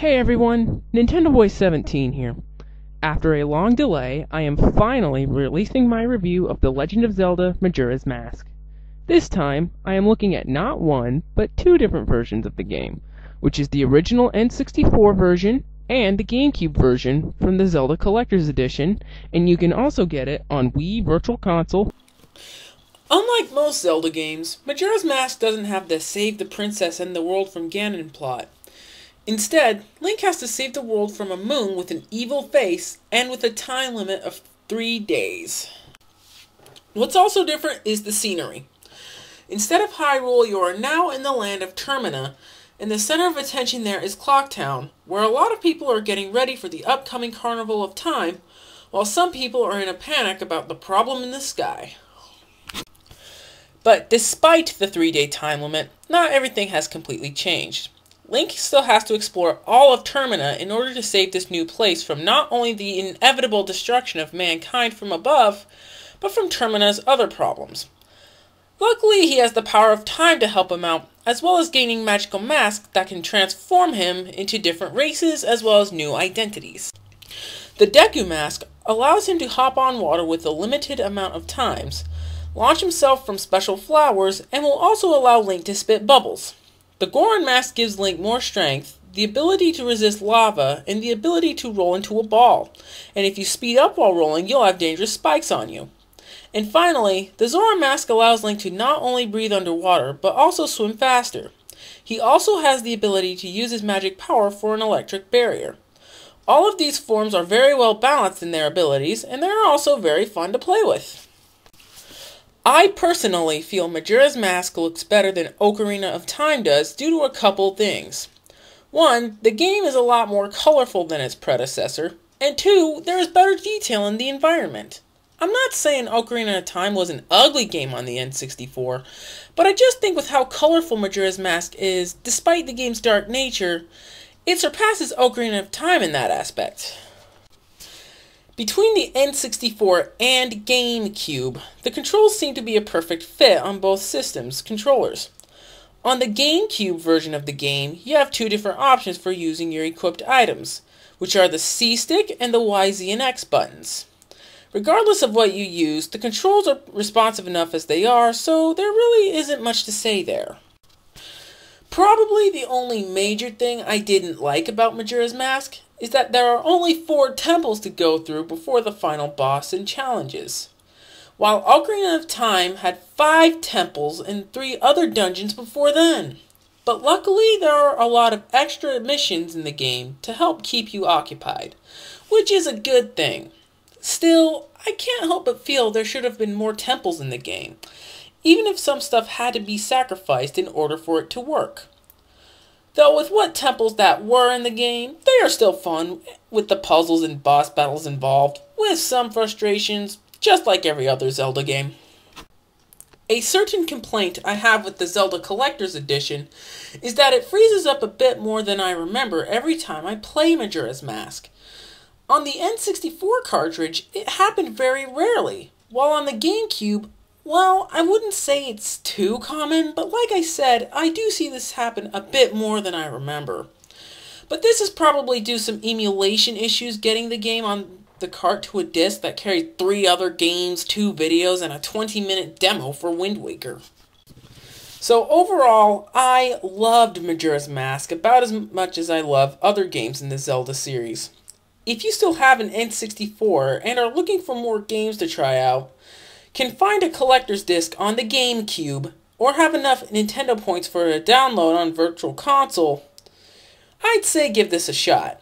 Hey everyone, nintendoboy17 here. After a long delay, I am finally releasing my review of The Legend of Zelda Majora's Mask. This time, I am looking at not one, but two different versions of the game, which is the original N64 version and the GameCube version from the Zelda Collector's Edition, and you can also get it on Wii Virtual Console. Unlike most Zelda games, Majora's Mask doesn't have the save the princess and the world from Ganon plot. Instead, Link has to save the world from a moon with an evil face and with a time limit of 3 days. What's also different is the scenery. Instead of Hyrule, you are now in the land of Termina, and the center of attention there is Clocktown, where a lot of people are getting ready for the upcoming Carnival of Time, while some people are in a panic about the problem in the sky. But despite the 3-day time limit, not everything has completely changed. Link still has to explore all of Termina in order to save this new place from not only the inevitable destruction of mankind from above, but from Termina's other problems. Luckily, he has the power of time to help him out, as well as gaining magical masks that can transform him into different races as well as new identities. The Deku mask allows him to hop on water with a limited amount of times, launch himself from special flowers, and will also allow Link to spit bubbles. The Goron mask gives Link more strength, the ability to resist lava, and the ability to roll into a ball. And if you speed up while rolling, you'll have dangerous spikes on you. And finally, the Zora mask allows Link to not only breathe underwater, but also swim faster. He also has the ability to use his magic power for an electric barrier. All of these forms are very well balanced in their abilities, and they're also very fun to play with. I personally feel Majora's Mask looks better than Ocarina of Time does due to a couple things. One, the game is a lot more colorful than its predecessor, and two, there is better detail in the environment. I'm not saying Ocarina of Time was an ugly game on the N64, but I just think with how colorful Majora's Mask is, despite the game's dark nature, it surpasses Ocarina of Time in that aspect. Between the N64 and GameCube, the controls seem to be a perfect fit on both systems' controllers. On the GameCube version of the game, you have two different options for using your equipped items, which are the C-Stick and the Y, Z, and X buttons. Regardless of what you use, the controls are responsive enough as they are, so there really isn't much to say there. Probably the only major thing I didn't like about Majora's Mask is that there are only 4 temples to go through before the final boss and challenges, while Ocarina of Time had 5 temples and 3 other dungeons before then. But luckily there are a lot of extra missions in the game to help keep you occupied, which is a good thing. Still, I can't help but feel there should have been more temples in the game, even if some stuff had to be sacrificed in order for it to work. Though with what temples that were in the game, they are still fun with the puzzles and boss battles involved, with some frustrations, just like every other Zelda game. A certain complaint I have with the Zelda Collector's Edition is that it freezes up a bit more than I remember every time I play Majora's Mask. On the N64 cartridge, it happened very rarely, while on the GameCube, well, I wouldn't say it's too common, but like I said, I do see this happen a bit more than I remember. But this is probably due to some emulation issues getting the game on the cart to a disc that carried 3 other games, 2 videos, and a 20-minute demo for Wind Waker. So overall, I loved Majora's Mask about as much as I love other games in the Zelda series. If you still have an N64 and are looking for more games to try out, can find a collector's disc on the GameCube, or have enough Nintendo points for a download on Virtual Console, I'd say give this a shot.